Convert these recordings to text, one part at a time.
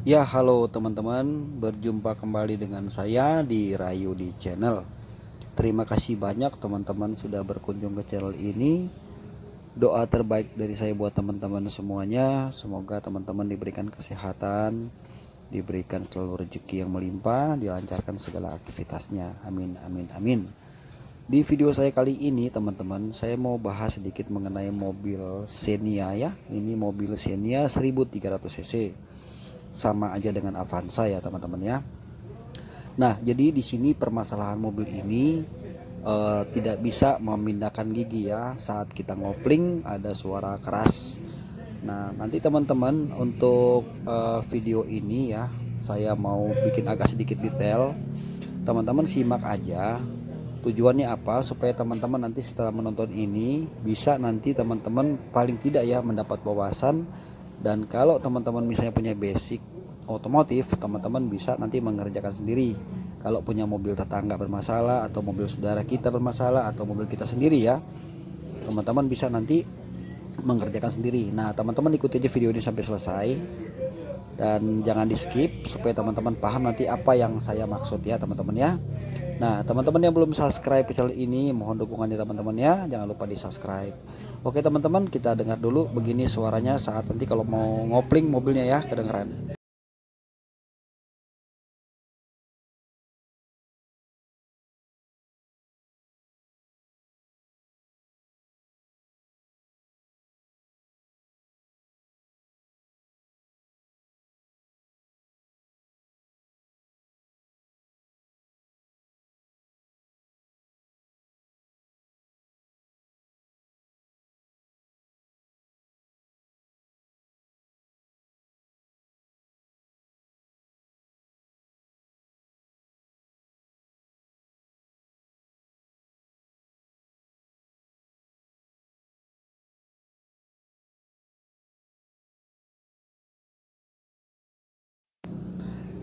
Ya, halo teman-teman, berjumpa kembali dengan saya di Rayu di channel. Terima kasih banyak teman-teman sudah berkunjung ke channel ini. Doa terbaik dari saya buat teman-teman semuanya, semoga teman-teman diberikan kesehatan, diberikan selalu rezeki yang melimpah, dilancarkan segala aktivitasnya. Amin, amin, amin. Di video saya kali ini teman-teman, saya mau bahas sedikit mengenai mobil Xenia ya. Ini mobil Xenia 1300 cc. Sama aja dengan Avanza ya teman-teman ya. Nah, jadi di sini permasalahan mobil ini tidak bisa memindahkan gigi ya. Saat kita ngopling ada suara keras. Nah, nanti teman-teman untuk video ini ya, saya mau bikin agak sedikit detail. Teman-teman simak aja. Tujuannya apa? Supaya teman-teman nanti setelah menonton ini bisa nanti teman-teman paling tidak ya mendapat wawasan. Dan kalau teman-teman misalnya punya basic otomotif, teman-teman bisa nanti mengerjakan sendiri. Kalau punya mobil tetangga bermasalah atau mobil saudara kita bermasalah atau mobil kita sendiri ya, teman-teman bisa nanti mengerjakan sendiri. Nah, teman-teman ikuti aja video ini sampai selesai dan jangan di skip supaya teman-teman paham nanti apa yang saya maksud ya teman-teman ya. Nah, teman-teman yang belum subscribe channel ini, mohon dukungannya teman-teman ya, jangan lupa di subscribe. Oke teman-teman, kita dengar dulu begini suaranya saat nanti kalau mau ngopling mobilnya ya, kedengeran.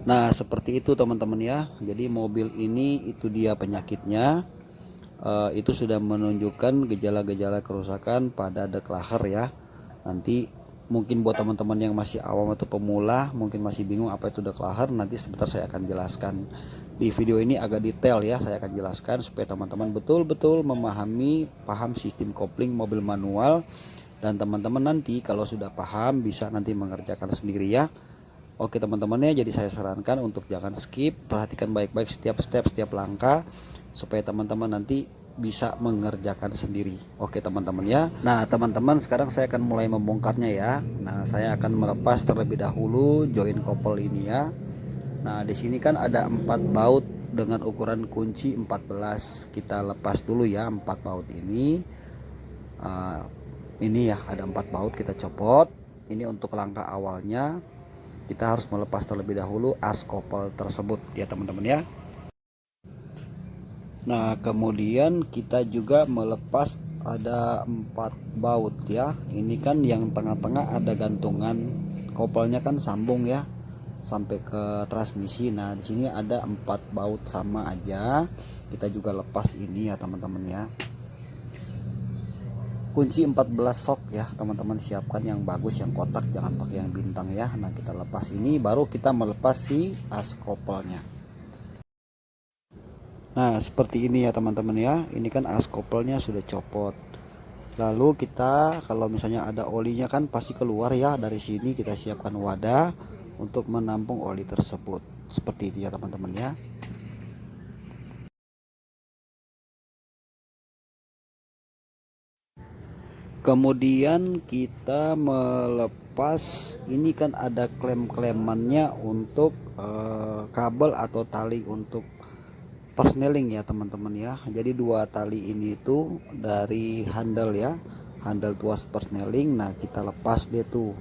Nah, seperti itu teman-teman ya. Jadi mobil ini itu dia penyakitnya. Itu sudah menunjukkan gejala-gejala kerusakan pada deklaher ya. Nanti mungkin buat teman-teman yang masih awam atau pemula mungkin masih bingung apa itu deklaher, nanti sebentar saya akan jelaskan. Di video ini agak detail ya, saya akan jelaskan supaya teman-teman betul-betul paham sistem kopling mobil manual. Dan teman-teman nanti kalau sudah paham bisa nanti mengerjakan sendiri ya. Oke teman-teman ya, jadi saya sarankan untuk jangan skip, perhatikan baik-baik setiap step, setiap langkah supaya teman-teman nanti bisa mengerjakan sendiri. Oke teman-teman ya. Nah teman-teman, sekarang saya akan mulai membongkarnya ya. Nah, saya akan melepas terlebih dahulu join couple ini ya. Nah, di sini kan ada 4 baut dengan ukuran kunci 14. Kita lepas dulu ya 4 baut ini. Ini ya ada 4 baut, kita copot. Ini untuk langkah awalnya. Kita harus melepas terlebih dahulu as couple tersebut ya teman-teman ya. Nah, kemudian kita juga melepas ada 4 baut ya. Ini kan yang tengah-tengah ada gantungan kopelnya kan sambung ya sampai ke transmisi. Nah, di sini ada 4 baut sama aja. Kita juga lepas ini ya teman-teman ya. Kunci 14 sok ya teman-teman, siapkan yang bagus, yang kotak, jangan pakai yang bintang ya. Nah, kita lepas ini baru kita melepas si as couple-nya. Nah, seperti ini ya teman-teman ya. Ini kan as couple-nya sudah copot. Lalu kita kalau misalnya ada olinya kan pasti keluar ya. Dari sini kita siapkan wadah untuk menampung oli tersebut. Seperti ini ya teman-teman ya. Kemudian kita melepas, ini kan ada klem-klemannya untuk kabel atau tali untuk persneling ya teman-teman ya. Jadi 2 tali ini tuh dari handle ya, handle tuas persneling. Nah, kita lepas deh tuh,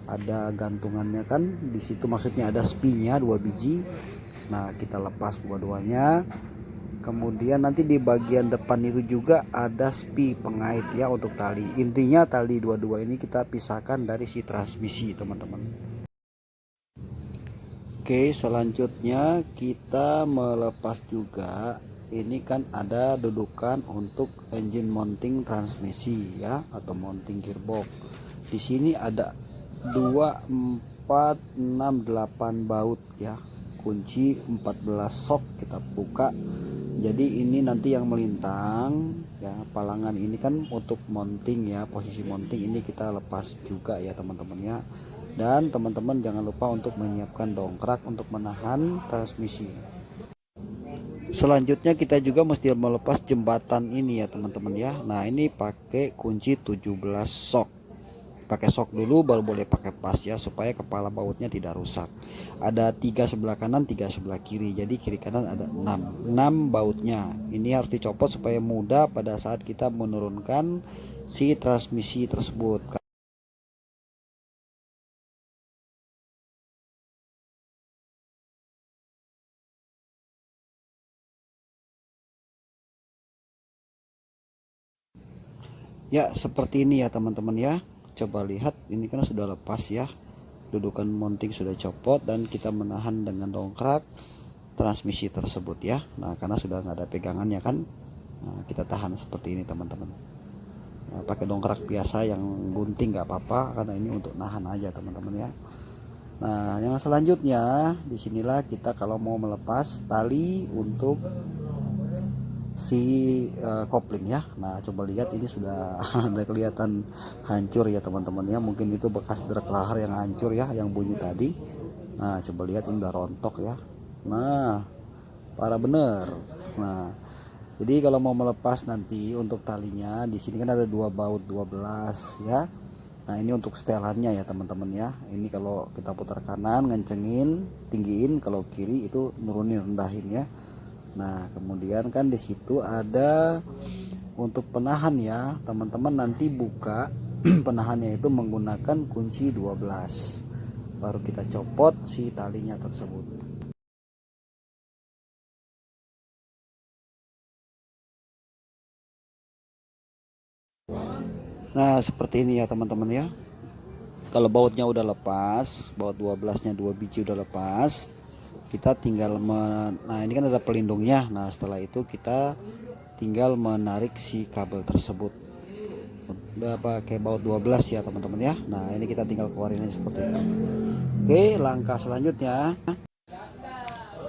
ada gantungannya kan di situ, maksudnya ada spinya 2 biji. Nah, kita lepas dua-duanya. Kemudian nanti di bagian depan itu juga ada spi pengait ya untuk tali. Intinya tali dua-dua ini kita pisahkan dari si transmisi teman-teman. Oke, selanjutnya kita melepas juga. Ini kan ada dudukan untuk engine mounting transmisi ya, atau mounting gearbox. Di sini ada 4, 6, 8 baut ya, kunci 14 sok kita buka. Jadi ini nanti yang melintang ya, palangan ini kan untuk mounting ya, posisi mounting ini kita lepas juga ya teman-teman ya. Dan teman-teman jangan lupa untuk menyiapkan dongkrak untuk menahan transmisi. Selanjutnya kita juga mesti melepas jembatan ini ya teman-teman ya. Nah ini pakai kunci 17 sok, pakai sok dulu baru boleh pakai pas ya, supaya kepala bautnya tidak rusak. Ada 3 sebelah kanan, 3 sebelah kiri, jadi kiri kanan ada 6 bautnya. Ini harus dicopot supaya mudah pada saat kita menurunkan si transmisi tersebut. Ya seperti ini ya teman-teman ya, coba lihat ini kan sudah lepas ya, dudukan mounting sudah copot dan kita menahan dengan dongkrak transmisi tersebut ya. Nah karena sudah nggak ada pegangannya kan, nah, kita tahan seperti ini teman-teman. Nah, pakai dongkrak biasa yang gunting nggak apa-apa, karena ini untuk nahan aja teman-teman ya. Nah yang selanjutnya disinilah kita kalau mau melepas tali untuk si kopling ya. Nah coba lihat ini sudah ada kelihatan hancur ya teman-teman ya, mungkin itu bekas drag lahar yang hancur ya, yang bunyi tadi. Nah coba lihat ini udah rontok ya, nah parah bener. Nah jadi kalau mau melepas nanti untuk talinya di sini kan ada 2 baut 12 ya. Nah ini untuk setelannya ya teman-teman ya, ini kalau kita putar kanan ngencengin tinggiin, kalau kiri itu nurunin rendahin ya. Nah kemudian kan di situ ada untuk penahan ya teman-teman, nanti buka penahannya itu menggunakan kunci 12, baru kita copot si talinya tersebut. Nah seperti ini ya teman-teman ya, kalau bautnya udah lepas, baut 12 nya 2 biji udah lepas, kita tinggal nah ini kan ada pelindungnya. Nah setelah itu kita tinggal menarik si kabel tersebut. Udah pakai baut 12 ya teman-teman ya. Nah ini kita tinggal keluarin seperti itu. Oke, langkah selanjutnya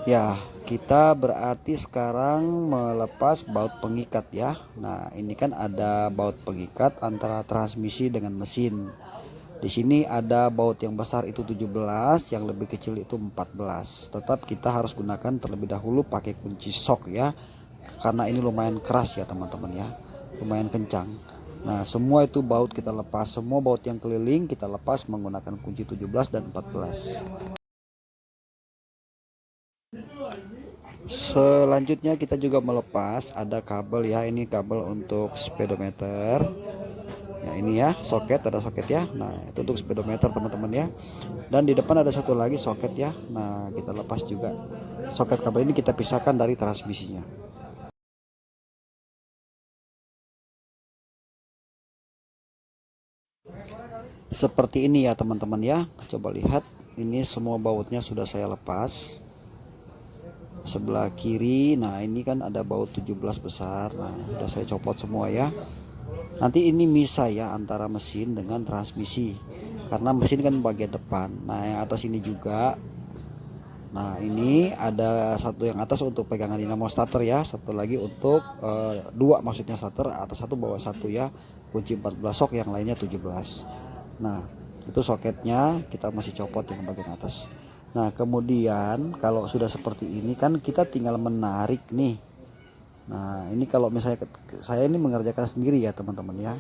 ya, kita berarti sekarang melepas baut pengikat ya. Nah ini kan ada baut pengikat antara transmisi dengan mesin. Di sini ada baut yang besar itu 17, yang lebih kecil itu 14. Tetap kita harus gunakan terlebih dahulu pakai kunci sok ya, karena ini lumayan keras ya teman-teman ya, lumayan kencang. Nah semua itu baut kita lepas, semua baut yang keliling kita lepas menggunakan kunci 17 dan 14. Selanjutnya kita juga melepas ada kabel ya, ini kabel untuk speedometer ya, ini ya soket, ada soket ya. Nah itu untuk speedometer teman-teman ya, dan di depan ada satu lagi soket ya. Nah kita lepas juga soket kabel ini, kita pisahkan dari transmisinya seperti ini ya teman-teman ya. Coba lihat ini semua bautnya sudah saya lepas sebelah kiri. Nah ini kan ada baut 17 besar, nah sudah saya copot semua ya. Nanti ini misah ya antara mesin dengan transmisi, karena mesin kan bagian depan. Nah yang atas ini juga, nah ini ada satu yang atas untuk pegangan dinamo starter ya, satu lagi untuk dua maksudnya starter, atas satu bawah satu ya, kunci 14 sok, yang lainnya 17. Nah itu soketnya kita masih copot yang bagian atas. Nah kemudian kalau sudah seperti ini kan kita tinggal menarik nih. Nah ini kalau misalnya saya ini mengerjakan sendiri ya teman-teman ya.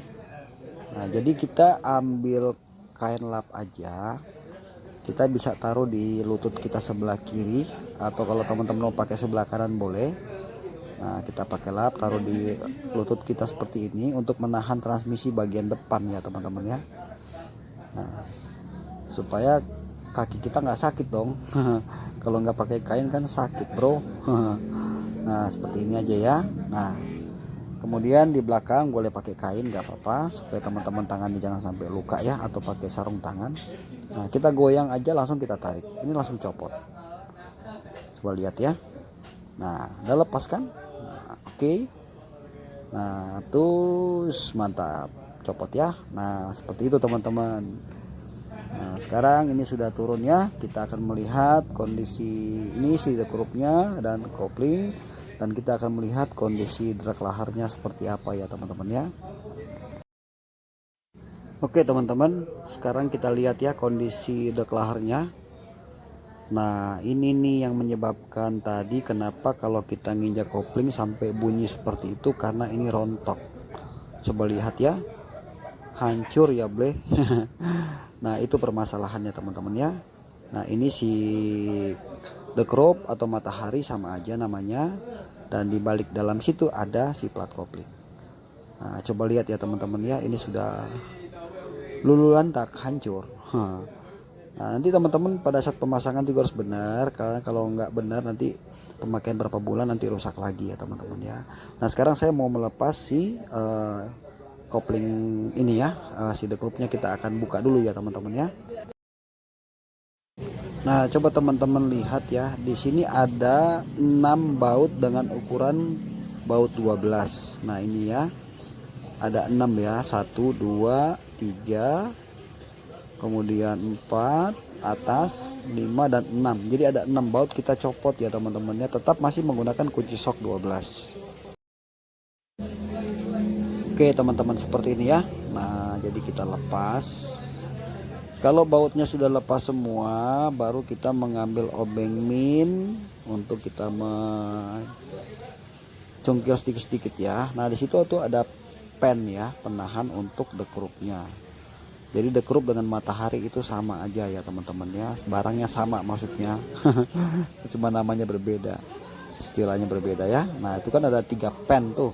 Nah jadi kita ambil kain lap aja, kita bisa taruh di lutut kita sebelah kiri, atau kalau teman-teman mau pakai sebelah kanan boleh. Nah kita pakai lap taruh di lutut kita seperti ini untuk menahan transmisi bagian depan ya teman-teman ya. Nah supaya kaki kita nggak sakit dong. Kalau nggak pakai kain kan sakit bro. Nah seperti ini aja ya. Nah kemudian di belakang boleh pakai kain nggak apa-apa, supaya teman-teman tangannya jangan sampai luka ya, atau pakai sarung tangan. Nah kita goyang aja langsung kita tarik, ini langsung copot. Coba lihat ya. Nah udah lepas kan. Nah, oke. Nah terus mantap, copot ya. Nah seperti itu teman-teman. Nah, sekarang ini sudah turun ya. Kita akan melihat kondisi ini si dekrupnya dan kopling, dan kita akan melihat kondisi drag laharnya seperti apa ya teman-teman ya. Oke teman-teman, sekarang kita lihat ya kondisi drag laharnya. Nah, ini nih yang menyebabkan tadi kenapa kalau kita nginjak kopling sampai bunyi seperti itu, karena ini rontok. Coba lihat ya, hancur ya ble. Nah, itu permasalahannya teman-teman ya. Nah, ini si the crop atau matahari sama aja namanya, dan di balik dalam situ ada si plat kopling. Nah, coba lihat ya teman-teman ya, ini sudah lululantak, hancur. Nah, nanti teman-teman pada saat pemasangan juga harus benar, karena kalau nggak benar nanti pemakaian berapa bulan nanti rusak lagi ya teman-teman ya. Nah, sekarang saya mau melepas si kopling ini ya, si dekrupnya kita akan buka dulu ya teman-teman ya. Nah, coba teman-teman lihat ya, di sini ada 6 baut dengan ukuran baut 12. Nah, ini ya. Ada 6 ya, 1 2 3, kemudian 4 atas, 5 dan 6. Jadi ada 6 baut kita copot ya teman-temannya, tetap masih menggunakan kunci sok 12. Oke, teman-teman, seperti ini ya. Nah, jadi kita lepas. Kalau bautnya sudah lepas semua, baru kita mengambil obeng min untuk kita mencungkil sedikit-sedikit ya. Nah, di situ tuh ada pen ya, penahan untuk dekrupnya. Jadi dekrup dengan matahari itu sama aja ya teman-teman ya, barangnya sama maksudnya. Cuma namanya berbeda, istilahnya berbeda ya. Nah, itu kan ada 3 pen tuh.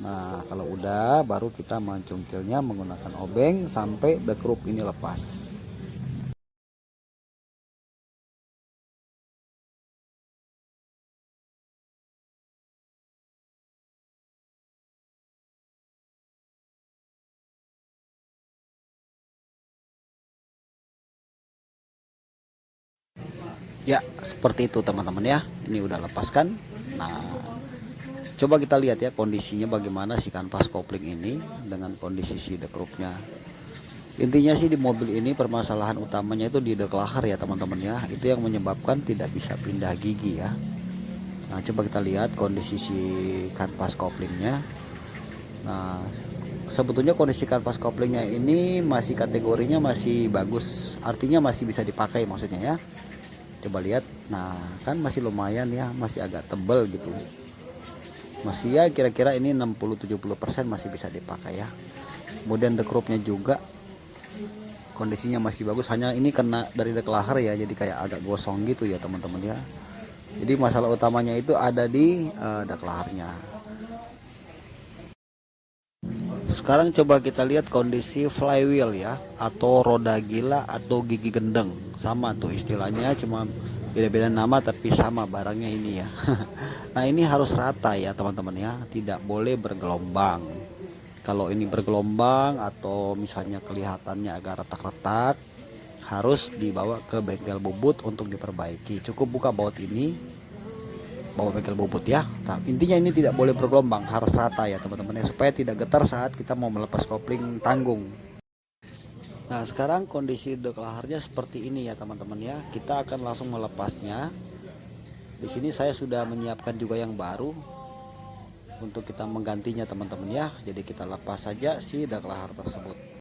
Nah, kalau udah baru kita mencungkilnya menggunakan obeng sampai dekrup ini lepas. Ya, seperti itu teman-teman ya. Ini udah lepaskan. Nah, coba kita lihat ya kondisinya bagaimana si kanvas kopling ini dengan kondisi si dekrupnya. Intinya sih di mobil ini permasalahan utamanya itu di deklaher ya teman-teman ya. Itu yang menyebabkan tidak bisa pindah gigi ya. Nah, coba kita lihat kondisi si kanvas koplingnya. Nah, sebetulnya kondisi kanvas koplingnya ini masih kategorinya masih bagus, artinya masih bisa dipakai maksudnya ya. Coba lihat, nah kan masih lumayan ya, masih agak tebal gitu, masih ya kira-kira ini 60-70% masih bisa dipakai ya. Kemudian dekrupnya juga kondisinya masih bagus, hanya ini kena dari deklaher ya, jadi kayak agak gosong gitu ya teman-teman ya. Jadi masalah utamanya itu ada di deklahernya. Sekarang coba kita lihat kondisi flywheel ya, atau roda gila atau gigi gendeng. Sama tuh istilahnya, cuma beda-beda nama tapi sama barangnya ini ya. Nah, ini harus rata ya teman-teman ya, tidak boleh bergelombang. Kalau ini bergelombang atau misalnya kelihatannya agak retak-retak, harus dibawa ke bengkel bubut untuk diperbaiki. Cukup buka baut ini, bawa bengkel bubut ya. Nah, intinya ini tidak boleh bergelombang, harus rata ya teman-teman ya, supaya tidak getar saat kita mau melepas kopling tanggung. Nah, sekarang kondisi deklaharnya seperti ini ya teman-teman ya. Kita akan langsung melepasnya. Di sini saya sudah menyiapkan juga yang baru untuk kita menggantinya teman-teman ya. Jadi kita lepas saja si deklahar tersebut.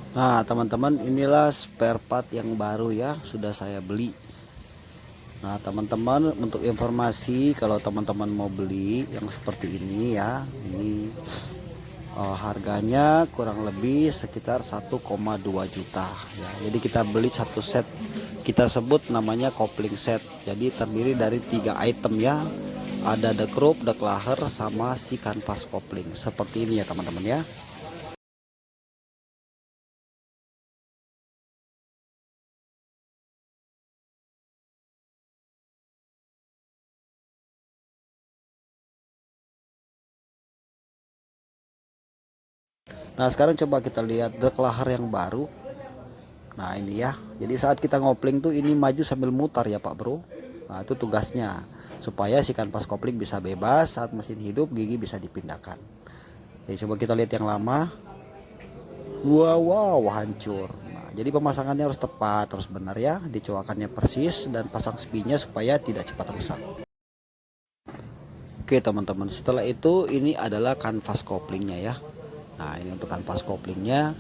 Nah teman-teman, inilah spare part yang baru ya, sudah saya beli. Nah teman-teman, untuk informasi kalau teman-teman mau beli yang seperti ini ya, ini harganya kurang lebih sekitar 1,2 juta ya. Jadi kita beli satu set, kita sebut namanya kopling set. Jadi terdiri dari 3 item ya, ada dekrup, deklaher, sama si kanvas kopling seperti ini ya teman-teman ya. Nah sekarang coba kita lihat deklaher yang baru Nah ini ya, jadi saat kita ngopling tuh ini maju sambil mutar ya Pak Bro. Nah itu tugasnya, supaya si kanvas kopling bisa bebas. Saat mesin hidup gigi bisa dipindahkan. Jadi coba kita lihat yang lama. Wow, hancur. Nah jadi pemasangannya harus tepat, harus benar ya, dicoakannya persis, dan pasang spinya supaya tidak cepat rusak. Oke teman-teman, setelah itu ini adalah kanvas koplingnya ya. Nah ini untuk kanvas koplingnya.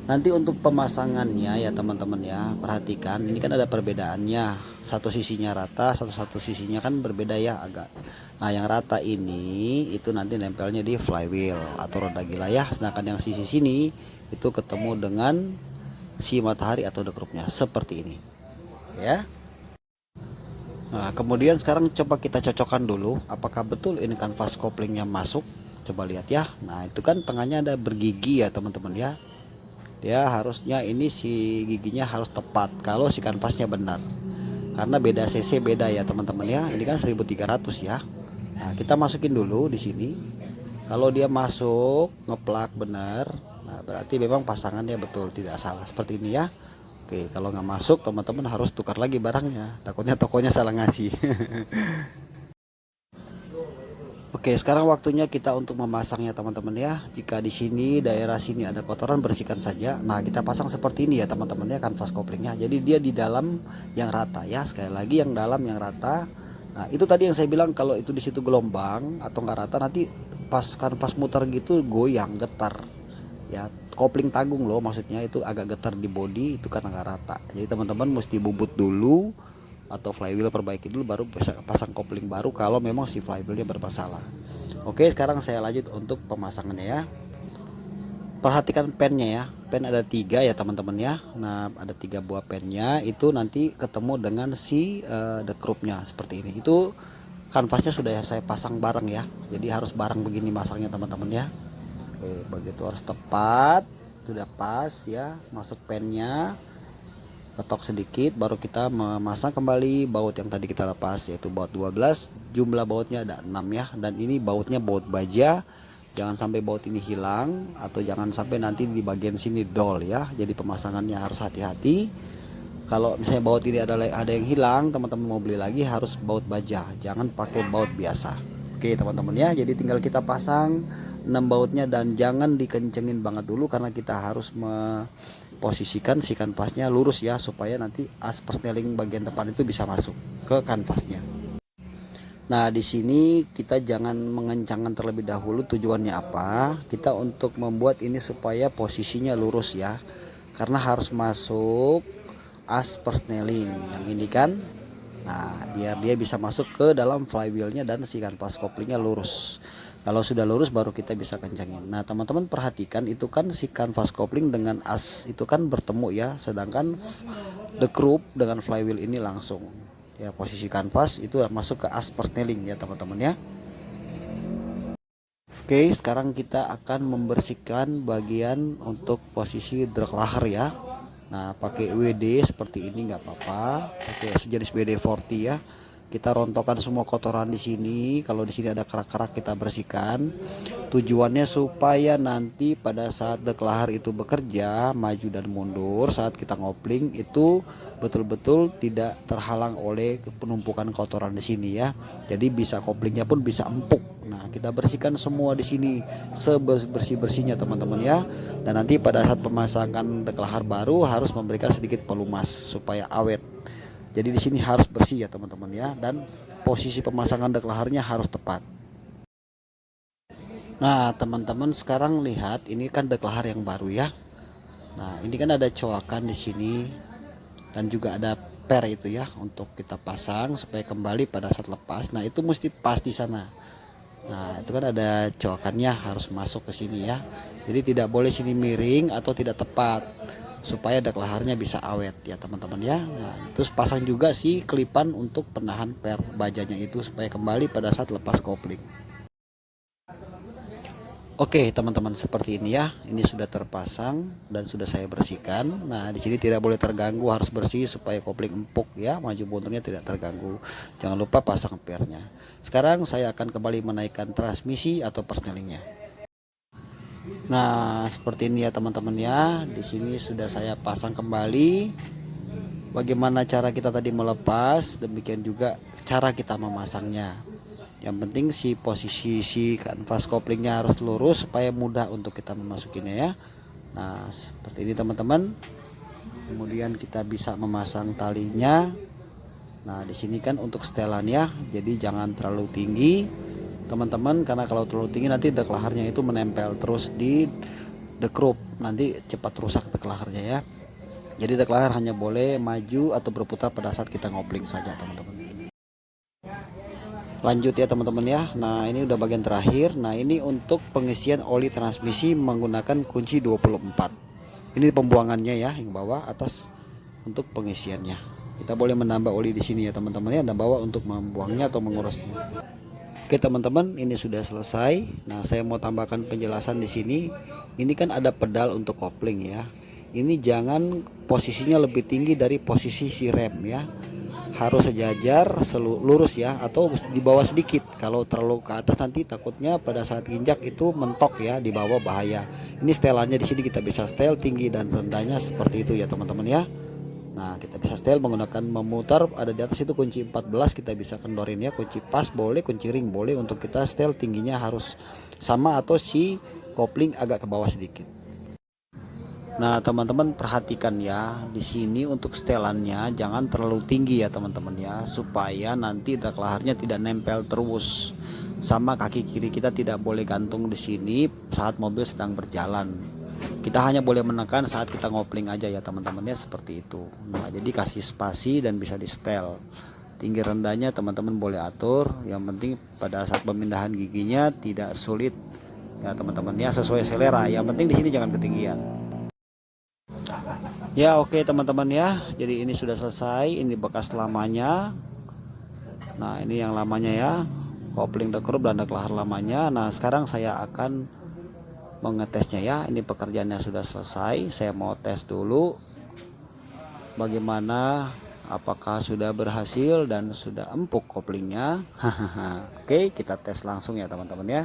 Nanti untuk pemasangannya ya teman-teman ya, perhatikan ini kan ada perbedaannya. Satu sisinya rata, satu sisinya kan berbeda ya agak. Nah yang rata ini itu nanti nempelnya di flywheel atau roda gila ya. Sedangkan yang sisi sini itu ketemu dengan si matahari atau dekrupnya seperti ini ya. Nah kemudian sekarang coba kita cocokkan dulu apakah betul ini kanvas koplingnya masuk. Coba lihat ya. Nah itu kan tengahnya ada bergigi ya teman-teman ya. Dia harusnya ini si giginya harus tepat kalau si kanvasnya benar, karena beda cc beda ya teman-teman ya. Ini kan 1300 ya. Nah kita masukin dulu di sini. Kalau dia masuk ngeplak benar, nah berarti memang pasangannya betul, tidak salah seperti ini ya. Oke, kalau nggak masuk teman-teman harus tukar lagi barangnya, takutnya tokonya salah ngasih. Oke, sekarang waktunya kita untuk memasangnya teman-teman ya. Jika di sini daerah sini ada kotoran, bersihkan saja. Nah kita pasang seperti ini ya teman-teman ya, kanvas koplingnya. Jadi dia di dalam yang rata ya. Sekali lagi yang dalam yang rata. Nah itu tadi yang saya bilang, kalau itu di situ gelombang atau nggak rata, nanti pas kanvas muter gitu goyang, getar ya. Kopling tanggung loh, maksudnya itu agak getar di body itu karena nggak rata. Jadi teman-teman mesti bubut dulu atau flywheel perbaiki dulu, baru bisa pasang kopling baru kalau memang si flywheelnya bermasalah. Oke, sekarang saya lanjut untuk pemasangannya ya. Perhatikan pennya ya, pen ada 3 ya teman-teman ya. Nah ada 3 buah pennya, itu nanti ketemu dengan si dekrupnya seperti ini. Itu kanvasnya sudah saya pasang bareng ya, jadi harus bareng begini masangnya teman-teman ya. Oke, begitu harus tepat, sudah pas ya, masuk pennya, ketok sedikit, baru kita memasang kembali baut yang tadi kita lepas, yaitu baut 12. Jumlah bautnya ada 6 ya, dan ini bautnya baut baja. Jangan sampai baut ini hilang, atau jangan sampai nanti di bagian sini dol ya. Jadi pemasangannya harus hati-hati. Kalau misalnya baut ini ada yang hilang, teman-teman mau beli lagi harus baut baja, jangan pakai baut biasa. Oke teman-teman ya, jadi tinggal kita pasang 6 bautnya, dan jangan dikencengin banget dulu karena kita harus posisikan si kanvasnya lurus ya, supaya nanti as persneling bagian depan itu bisa masuk ke kanvasnya. Nah di sini kita jangan mengencangkan terlebih dahulu. Tujuannya apa? Kita untuk membuat ini supaya posisinya lurus ya, karena harus masuk as persneling yang ini kan. Nah biar dia bisa masuk ke dalam flywheelnya dan si kanvas koplingnya lurus. Kalau sudah lurus baru kita bisa kencangin. Nah teman-teman perhatikan, itu kan si kanvas kopling dengan as itu kan bertemu ya, sedangkan the group dengan flywheel ini langsung ya, posisi kanvas itu masuk ke as persneling ya teman-teman ya. Oke, sekarang kita akan membersihkan bagian untuk posisi drag laher ya. Nah pakai WD seperti ini nggak apa-apa, pakai sejenis WD-40 ya. Kita rontokkan semua kotoran di sini. Kalau di sini ada kerak-kerak kita bersihkan. Tujuannya supaya nanti pada saat deklahar itu bekerja maju dan mundur saat kita ngopling itu betul-betul tidak terhalang oleh penumpukan kotoran di sini ya. Jadi bisa koplingnya pun bisa empuk. Nah kita bersihkan semua di sini sebersih-bersihnya teman-teman ya. Dan nanti pada saat pemasangan deklahar baru harus memberikan sedikit pelumas supaya awet. Jadi di sini harus bersih ya teman-teman ya, dan posisi pemasangan deklaharnya harus tepat. Nah teman-teman sekarang lihat, ini kan deklahar yang baru ya. Nah ini kan ada coakan di sini dan juga ada per itu ya untuk kita pasang supaya kembali pada saat lepas. Nah itu mesti pas di sana. Nah itu kan ada coakannya harus masuk ke sini ya. Jadi tidak boleh sini miring atau tidak tepat, supaya deklaharnya bisa awet ya teman-teman ya. Nah terus pasang juga si kelipan untuk penahan per bajanya itu supaya kembali pada saat lepas kopling. Oke teman-teman, seperti ini ya, ini sudah terpasang dan sudah saya bersihkan. Nah di sini tidak boleh terganggu, harus bersih supaya kopling empuk ya, maju mundurnya tidak terganggu. Jangan lupa pasang pernya. Sekarang saya akan kembali menaikkan transmisi atau persnelingnya. Nah, seperti ini ya teman-teman ya. Di sini sudah saya pasang kembali. Bagaimana cara kita tadi melepas, demikian juga cara kita memasangnya. Yang penting si posisi si kanvas koplingnya harus lurus supaya mudah untuk kita memasukinya ya. Nah, seperti ini teman-teman. Kemudian kita bisa memasang talinya. Nah, di sini kan untuk setelannya, jadi jangan terlalu tinggi teman-teman, karena kalau terlalu tinggi nanti dek laharnya itu menempel terus di dekrup, nanti cepat rusak dek laharnya ya. Jadi dek lahar hanya boleh maju atau berputar pada saat kita ngopling saja teman-teman. Lanjut ya teman-teman ya. Nah, ini udah bagian terakhir. Nah, ini untuk pengisian oli transmisi menggunakan kunci 24. Ini pembuangannya ya, yang bawah atas untuk pengisiannya. Kita boleh menambah oli di sini ya teman-teman ya, dan bawah untuk membuangnya atau mengurasnya. Oke teman-teman, ini sudah selesai. Nah, saya mau tambahkan penjelasan di sini. Ini kan ada pedal untuk kopling ya. Ini jangan posisinya lebih tinggi dari posisi si rem ya. Harus sejajar, lurus ya, atau di bawah sedikit. Kalau terlalu ke atas nanti takutnya pada saat injak itu mentok ya, di bawah bahaya. Ini setelannya di sini kita bisa setel tinggi dan rendahnya seperti itu ya teman-teman ya. Nah, kita bisa setel menggunakan memutar, ada di atas itu kunci 14, kita bisa kendorin ya, kunci pas boleh, kunci ring boleh. Untuk kita setel tingginya harus sama atau si kopling agak ke bawah sedikit. Nah, teman-teman perhatikan ya, di sini untuk setelannya jangan terlalu tinggi ya teman-teman ya, supaya nanti dak laharnya tidak nempel terus. Sama kaki kiri kita tidak boleh gantung di sini saat mobil sedang berjalan. Kita hanya boleh menekan saat kita ngopling aja ya teman-teman ya, seperti itu. Nah, jadi kasih spasi dan bisa di setel. Tinggi rendahnya teman-teman boleh atur, yang penting pada saat pemindahan giginya tidak sulit ya teman-teman ya, sesuai selera. Yang penting di sini jangan ketinggian. Ya oke teman-teman ya, jadi ini sudah selesai, ini bekas lamanya. Nah, ini yang lamanya ya, kopling dekrup dan dek lahar lamanya. Nah, sekarang saya akan mengetesnya ya. Ini pekerjaannya sudah selesai, saya mau tes dulu bagaimana, apakah sudah berhasil dan sudah empuk koplingnya. Oke, kita tes langsung ya teman-teman ya.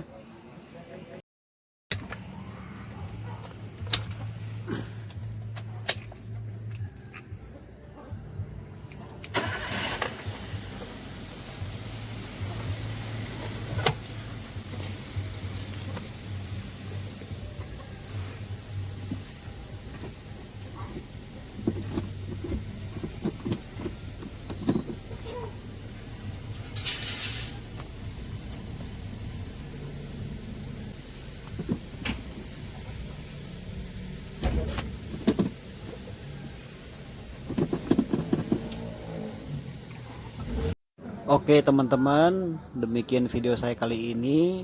Oke teman-teman, demikian video saya kali ini.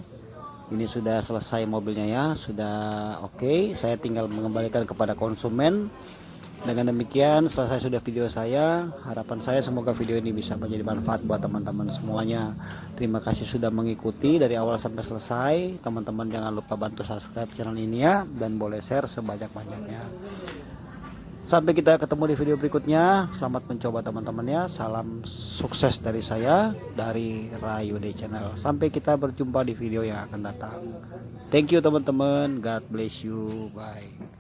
Ini sudah selesai mobilnya ya, sudah oke. Saya tinggal mengembalikan kepada konsumen. Dengan demikian selesai sudah video saya. Harapan saya semoga video ini bisa menjadi manfaat buat teman-teman semuanya. Terima kasih sudah mengikuti dari awal sampai selesai. Teman-teman jangan lupa bantu subscribe channel ini ya, dan boleh share sebanyak-banyaknya. Sampai kita ketemu di video berikutnya. Selamat mencoba teman-teman ya. Salam sukses dari saya, dari Rayu Day Channel. Sampai kita berjumpa di video yang akan datang. Thank you teman-teman. God bless you. Bye.